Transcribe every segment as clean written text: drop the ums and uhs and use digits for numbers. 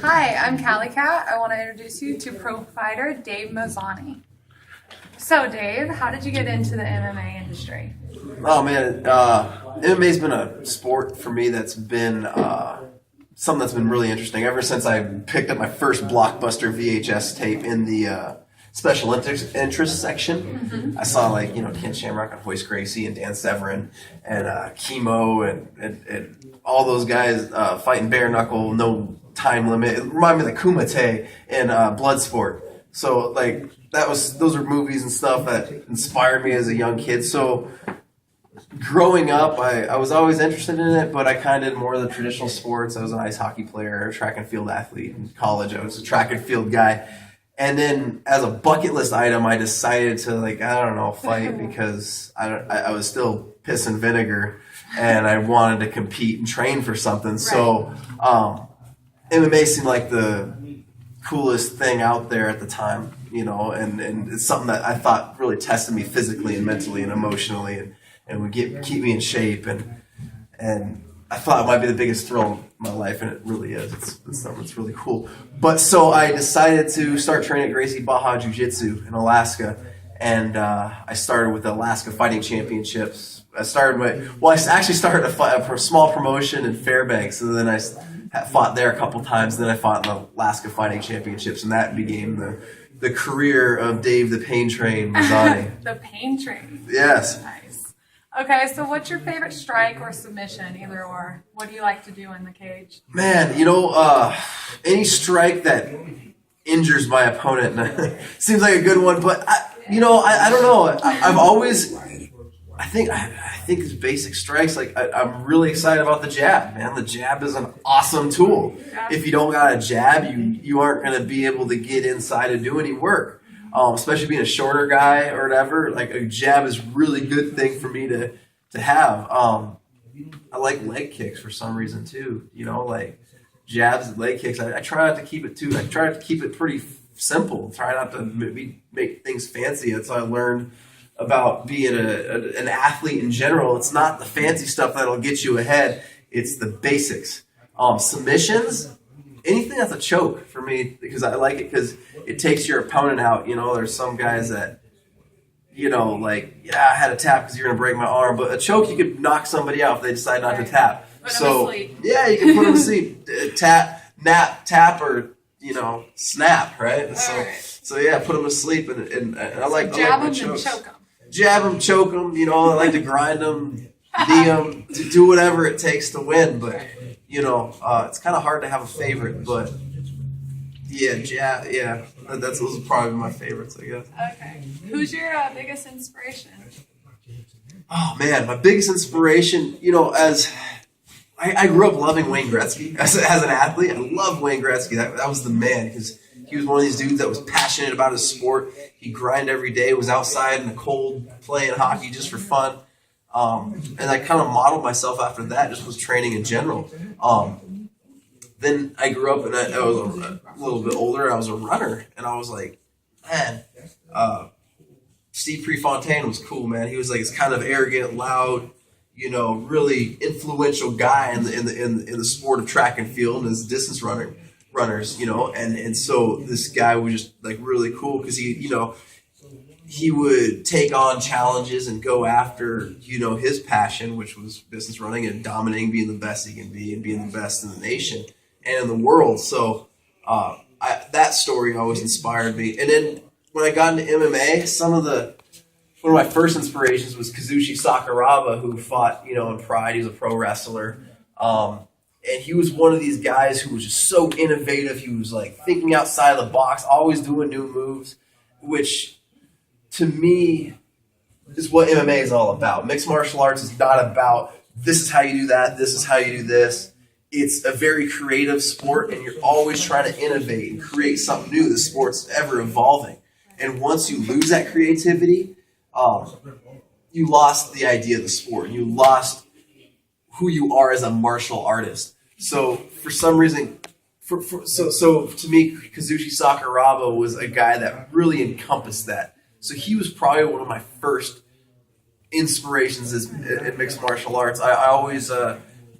Hi, I'm Cali Cat. I want to introduce you to pro fighter Dave Mazany. So Dave, how did you get into the MMA industry? Oh man, MMA's been a sport for me that's been something that's been really interesting ever since I picked up my first blockbuster VHS tape in the special interest section. Mm-hmm. I saw Ken Shamrock and Hoist Gracie and Dan Severin and Chemo and all those guys fighting bare knuckle, no time limit. It reminded me of the Kumite and Bloodsport. So those are movies and stuff that inspired me as a young kid. So growing up, I was always interested in it, but I kind of did more of the traditional sports. I was an ice hockey player, track and field athlete. In college, I was a track and field guy. And then as a bucket list item, I decided to fight because I was still piss and vinegar and I wanted to compete and train for something. Right. So MMA seemed like the coolest thing out there at the time, and it's something that I thought really tested me physically and mentally and emotionally and would keep me in shape. And I thought it might be the biggest thrill of my life, and it really is. It's something that's really cool. But so I decided to start training at Gracie Baja Jiu-Jitsu in Alaska, and I started with the Alaska Fighting Championships. I actually started a small promotion in Fairbanks, and then I fought there a couple times. Then I fought in the Alaska Fighting Championships, and that became the career of Dave the Pain Train Mazany. The Pain Train. Yes. Nice. Okay, so what's your favorite strike or submission, either or? What do you like to do in the cage? Man, any strike that injures my opponent seems like a good one. But I don't know. I've always. I think it's basic strikes. I'm really excited about the jab, man. The jab is an awesome tool. Yeah. If you don't got a jab, you aren't going to be able to get inside and do any work. Especially being a shorter guy or whatever. A jab is a really good thing for me to have. I like leg kicks for some reason too. Jabs and leg kicks. I try not to keep it too. I try to keep it pretty simple. Try not to make things fancy. That's what I learned about being an athlete in general. It's not the fancy stuff that'll get you ahead. It's the basics. Submissions, anything that's a choke for me, because I like it because it takes your opponent out. There's some guys that, I had a tap because you're going to break my arm. But a choke, you could knock somebody out if they decide not to tap. Yeah, you can put them to sleep. Tap, or, snap, right? So yeah, put them to sleep, and I like jab my them chokes. and choke them. Jab them, choke them. I like to grind them, knee them, to do whatever it takes to win. But it's kind of hard to have a favorite. But yeah, jab. Yeah, those are probably my favorites, I guess. Okay, who's your biggest inspiration? Oh man, my biggest inspiration. As I grew up loving Wayne Gretzky as an athlete. I love Wayne Gretzky. That was the man, because he was one of these dudes that was passionate about his sport. He grinded every day, was outside in the cold playing hockey just for fun. And I kind of modeled myself after that, just was training in general. Then I grew up and I was a little bit older. I was a runner, and I was like, man, Steve Prefontaine was cool, man. He was this kind of arrogant, loud, really influential guy in the sport of track and field and as distance runners, and so this guy was just really cool because he would take on challenges and go after his passion, which was distance running and dominating, being the best he can be and being the best in the nation and in the world. So that story always inspired me. And then when I got into MMA, one of my first inspirations was Kazushi Sakuraba, who fought, in Pride. He was a pro wrestler. And he was one of these guys who was just so innovative. He was thinking outside of the box, always doing new moves, which to me is what MMA is all about. Mixed martial arts is not about this is how you do that, this is how you do this. It's a very creative sport, and you're always trying to innovate and create something new. The sport's ever evolving. And once you lose that creativity, you lost the idea of the sport. You lost who you are as a martial artist. So for some reason, so to me, Kazushi Sakuraba was a guy that really encompassed that. So he was probably one of my first inspirations in mixed martial arts. I always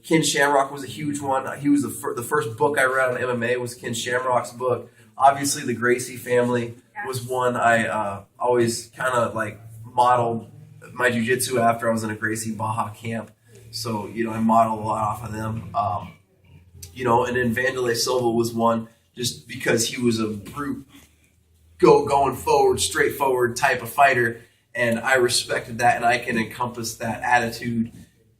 Ken Shamrock was a huge one. He was the first book I read on MMA was Ken Shamrock's book. Obviously, the Gracie family was one I always kind of like modeled my jiu-jitsu after. I was in a Gracie Baja camp. So, I modeled a lot off of them. And then Vanderlei Silva was one just because he was a brute, going forward, straightforward type of fighter. And I respected that, and I can encompass that attitude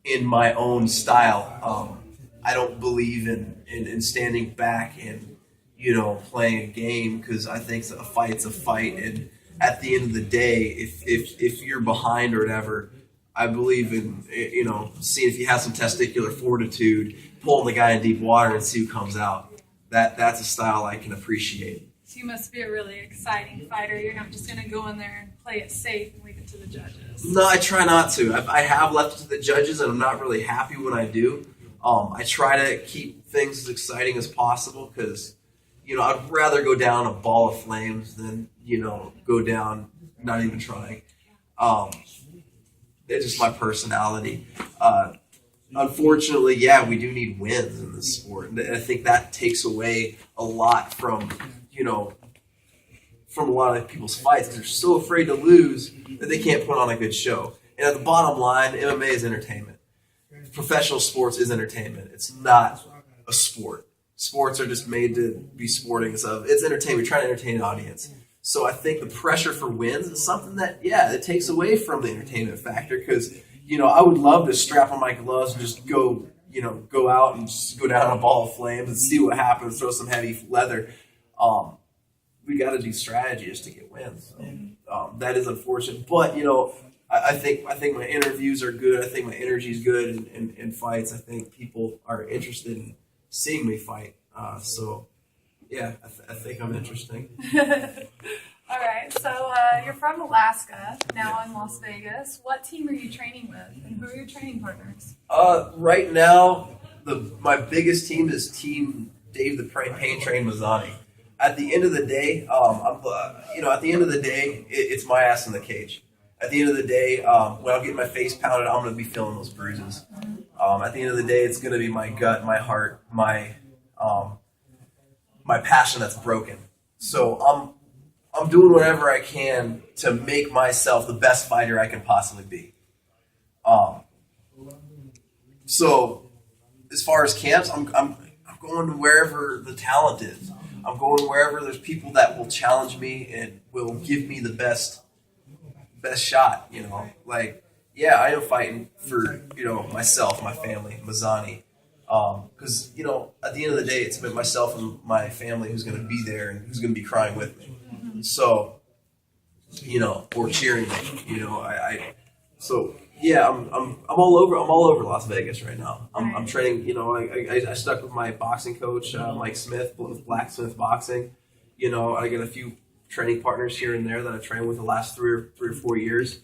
in my own style. I don't believe in standing back and, playing a game, because I think a fight's a fight. And at the end of the day, if you're behind or whatever, I believe in, seeing if you have some testicular fortitude, pulling the guy in deep water and see who comes out. That's a style I can appreciate. So you must be a really exciting fighter. You're not just going to go in there and play it safe and leave it to the judges. No, I try not to. I have left it to the judges, and I'm not really happy when I do. I try to keep things as exciting as possible because, I'd rather go down a ball of flames than, go down not even trying. It's just my personality. Unfortunately, we do need wins in this sport. And I think that takes away a lot from a lot of people's fights, because they're so afraid to lose that they can't put on a good show. And at the bottom line, MMA is entertainment. Professional sports is entertainment. It's not a sport. Sports are just made to be sporting. So it's entertainment. We're trying to entertain an audience. So I think the pressure for wins is something that, it takes away from the entertainment factor, because, I would love to strap on my gloves and just go out and just go down a ball of flames and see what happens, throw some heavy leather. We got to do strategy just to get wins. So, that is unfortunate. But, I think my interviews are good. I think my energy is good in fights. I think people are interested in seeing me fight. I think I'm interesting. All right, so you're from Alaska, now in Las Vegas. What team are you training with, and who are your training partners? Right now, my biggest team is Team Dave the Pain Train Mazany. At the end of the day, it's my ass in the cage. At the end of the day, when I'm getting my face pounded, I'm going to be feeling those bruises. At the end of the day, it's going to be my gut, my heart, my passion that's broken. So I'm doing whatever I can to make myself the best fighter I can possibly be. So as far as camps, I'm going to wherever the talent is. I'm going wherever there's people that will challenge me and will give me the best shot. I am fighting for myself, my family, Mazany. Because at the end of the day, it's been myself and my family who's going to be there and who's going to be crying with me. So, or cheering me. I'm all over Las Vegas right now. I'm training. I stuck with my boxing coach, Mike Smith, with Blacksmith Boxing. I get a few training partners here and there that I trained with the last three or 4 years.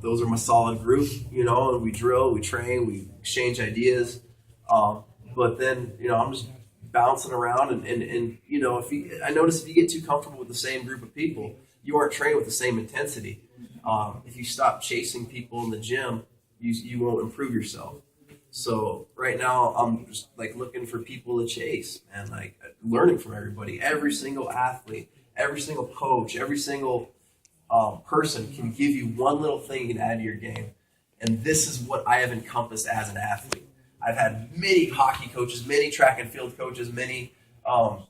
Those are my solid group. And we drill, we train, we exchange ideas. But then, I'm just bouncing around and I notice if you get too comfortable with the same group of people, you aren't trained with the same intensity. If you stop chasing people in the gym, you won't improve yourself. So right now I'm just looking for people to chase and learning from everybody. Every single athlete, every single coach, every single person can give you one little thing you can add to your game. And this is what I have encompassed as an athlete. I've had many hockey coaches, many track and field coaches, many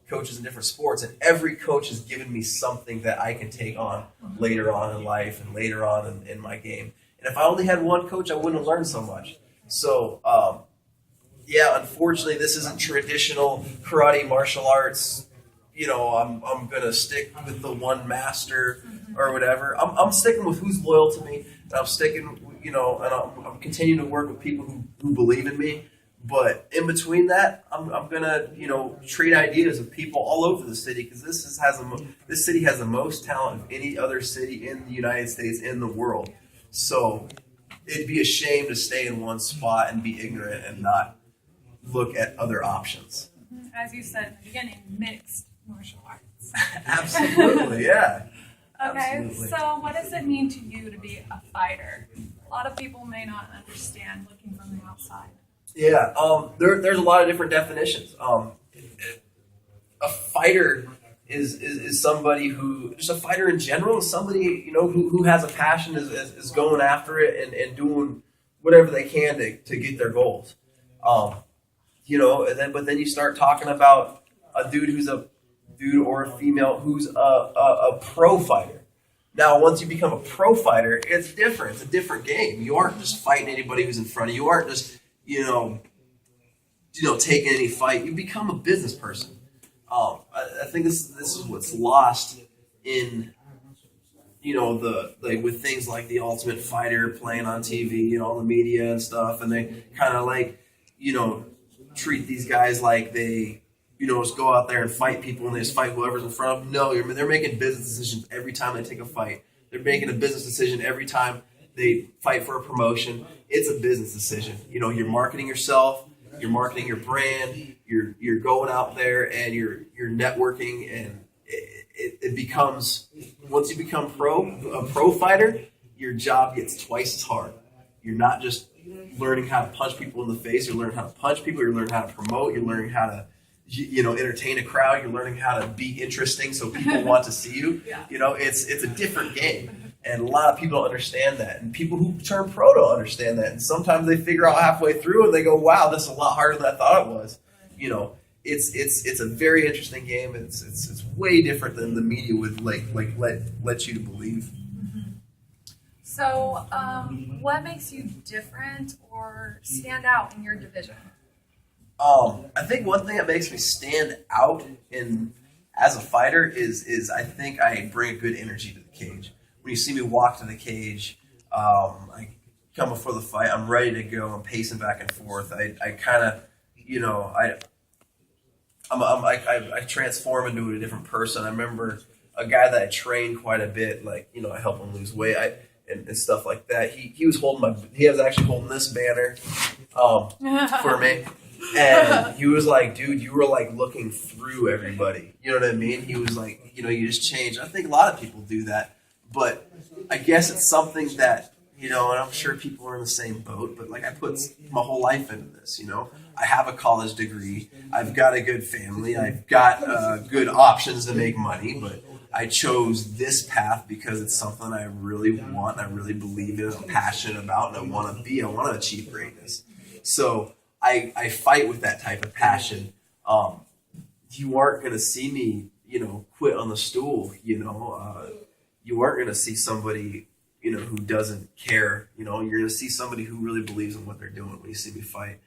coaches in different sports, and every coach has given me something that I can take on later on in life and later on in my game. And if I only had one coach, I wouldn't have learned so much. So, unfortunately, this isn't traditional karate martial arts. I'm going to stick with the one master or whatever. I'm sticking with who's loyal to me, and I'm sticking and I'm continuing to work with people who believe in me. But in between that, I'm gonna trade ideas with people all over the city, because this city has the most talent of any other city in the United States, in the world. So it'd be a shame to stay in one spot and be ignorant and not look at other options. As you said in the beginning, mixed martial arts. Absolutely, yeah. Okay, Absolutely. So what does it mean to you to be a fighter? A lot of people may not understand looking from the outside. Yeah, there's a lot of different definitions. A fighter is somebody who, just a fighter in general, is somebody, who has a passion, is going after it and doing whatever they can to get their goals. But then you start talking about a dude or a female who's a pro fighter. Now, once you become a pro fighter, it's different. It's a different game. You aren't just fighting anybody who's in front of you. You aren't just, taking any fight. You become a business person. I think this is what's lost in, with things like The Ultimate Fighter playing on TV and all the media and stuff, and they kind of treat these guys like they, just go out there and fight people and they just fight whoever's in front of them. No, they're making business decisions every time they take a fight. They're making a business decision every time they fight for a promotion. It's a business decision. You're marketing yourself, you're marketing your brand, you're going out there and you're networking, and it becomes, once you become a pro fighter, your job gets twice as hard. You're not just learning how to punch people in the face. You're learning how to punch people. You're learning how to promote. You're learning how to entertain a crowd. You're learning how to be interesting so people want to see you. Yeah. It's a different game, and a lot of people don't understand that, and people who turn pro don't understand that, and sometimes they figure out halfway through and they go, wow, this is a lot harder than I thought it was. It's a very interesting game. It's way different than the media would let you to believe. So, what makes you different or stand out in your division? I think one thing that makes me stand out as a fighter is I think I bring a good energy to the cage. When you see me walk to the cage, I come before the fight, I'm ready to go. I'm pacing back and forth. I kind of, I transform into a different person. I remember a guy that I trained quite a bit, I help him lose weight and stuff like that. He was actually holding this banner for me. And he was like, dude, you were looking through everybody. You know what I mean? He was like, you just changed. I think a lot of people do that, but I guess it's something that, and I'm sure people are in the same boat, but I put my whole life into this, I have a college degree. I've got a good family. I've got good options to make money, but I chose this path because it's something I really want. I really believe in. I'm passionate about, and I want to achieve greatness. So I fight with that type of passion. You aren't going to see me, quit on the stool. You aren't going to see somebody, who doesn't care. You're going to see somebody who really believes in what they're doing when you see me fight.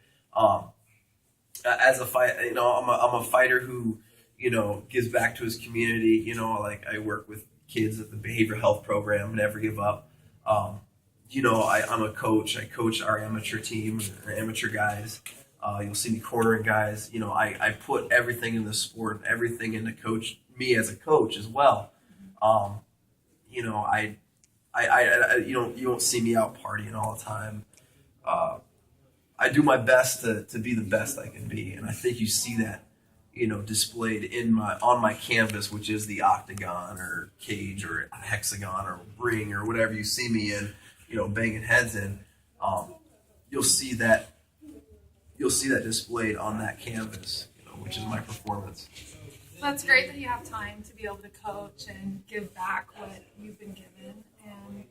As a fight, I'm a fighter who, gives back to his community. I work with kids at the behavioral health program, Never Give Up. I'm a coach. I coach our amateur team, our amateur guys. You'll see me cornering guys. I put everything in the sport, everything into me as a coach as well. You won't see me out partying all the time. I do my best to be the best I can be, and I think you see that, displayed on my canvas, which is the octagon or cage or hexagon or ring or whatever you see me in, banging heads in. You'll see that displayed on that canvas, which is my performance. That's great that you have time to be able to coach and give back what you've been given, and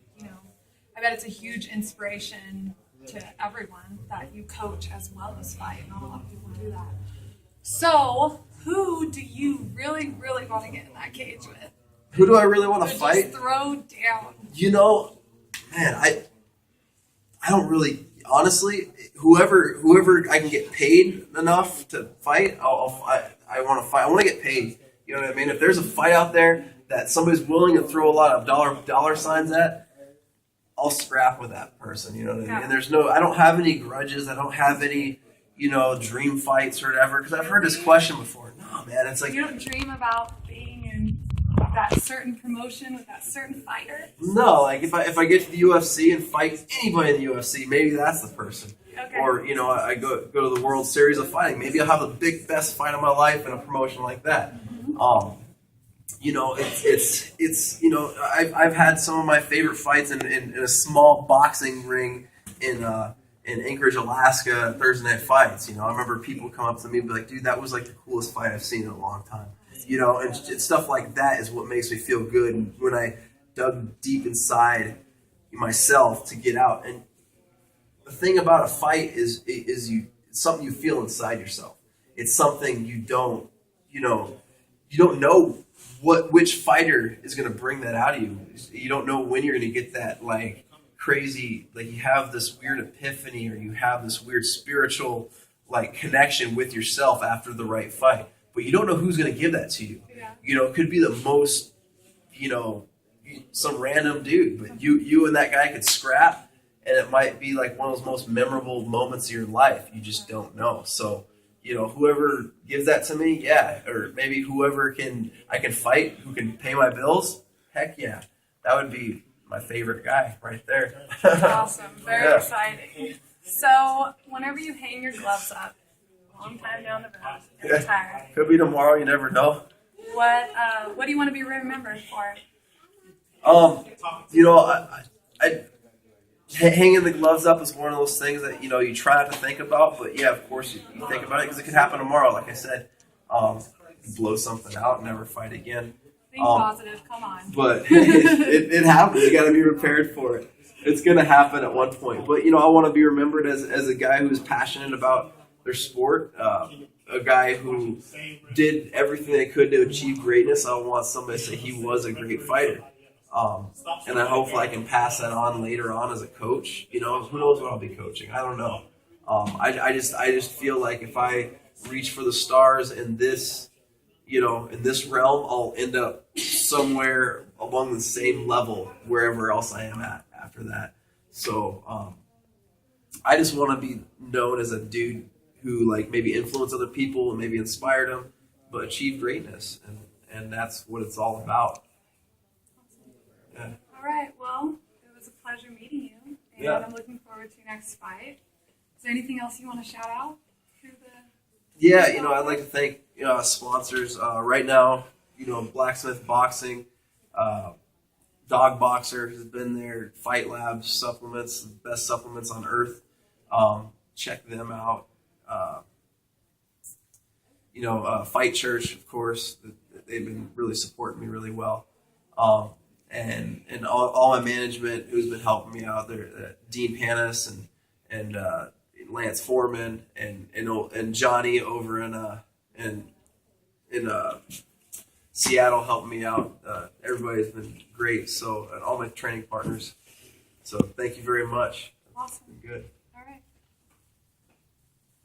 I bet it's a huge inspiration to everyone that you coach as well as fight. Not a lot of people do that. So, who do you really, really want to get in that cage with? Who do I really want to fight? Just throw down. Man, I don't honestly, whoever I can get paid enough to fight, I want to fight. I want to get paid. You know what I mean? If there's a fight out there that somebody's willing to throw a lot of dollar signs at, I'll scrap with that person. You know what I mean? Yeah. And I don't have any grudges. I don't have any, dream fights or whatever. Because I've heard this question before. No, man, it's like, you don't dream about being in that certain promotion with that certain fighter? No, if I get to the UFC and fight anybody in the UFC, maybe that's the person. Okay. Or I go to the World Series of Fighting. Maybe I'll have the best fight of my life in a promotion like that. Mm-hmm. I've had some of my favorite fights in a small boxing ring in in Anchorage, Alaska, Thursday night fights. You know, I remember people come up to me and be like, dude, that was like the coolest fight I've seen in a long time. You know, and stuff like that is what makes me feel good. And when I dug deep inside myself to get out. And the thing about a fight is it's something you feel inside yourself. It's something you don't know which fighter is going to bring that out of you. You don't know when you're going to get that like crazy, like you have this weird epiphany or you have this weird spiritual like connection with yourself after the right fight. But you don't know who's going to give that to you. Yeah. You know, it could be the most, some random dude, but you and that guy could scrap, and it might be like one of those most memorable moments of your life. You just don't know. So, whoever gives that to me, yeah, or maybe whoever I can fight, who can pay my bills, heck yeah, that would be my favorite guy right there. Awesome, very exciting. So, whenever you hang your gloves up, long time down the road, you're retired. Could be tomorrow. You never know. What do you want to be remembered for? I hanging the gloves up is one of those things that you try not to think about, but yeah, of course you think about it because it could happen tomorrow. Like I said, blow something out, and never fight again. Think positive. Come on. But it happens. You got to be prepared for it. It's going to happen at one point. But I want to be remembered as a guy who's passionate about their sport, a guy who did everything they could to achieve greatness. I want somebody to say he was a great fighter. And I hope I can pass that on later on as a coach. Who knows what I'll be coaching? I don't know. I just feel like if I reach for the stars in this, in this realm, I'll end up somewhere along the same level wherever else I am at after that. So I just want to be known as a dude who maybe influenced other people and maybe inspired them, but achieved greatness, and that's what it's all about. Yeah. All right. Well, it was a pleasure meeting you, and I'm looking forward to your next fight. Is there anything else you want to shout out to the? Yeah, I'd like to thank sponsors right now. Blacksmith Boxing, Dog Boxer has been there. Fight Labs supplements, the best supplements on earth. Check them out. Fight Church, of course, they've been really supporting me really well. And all my management who's been helping me out there, Dean Panis and Lance Foreman and Johnny over in Seattle helping me out. Everybody's been great. So, and all my training partners. So thank you very much. Awesome. It's been good.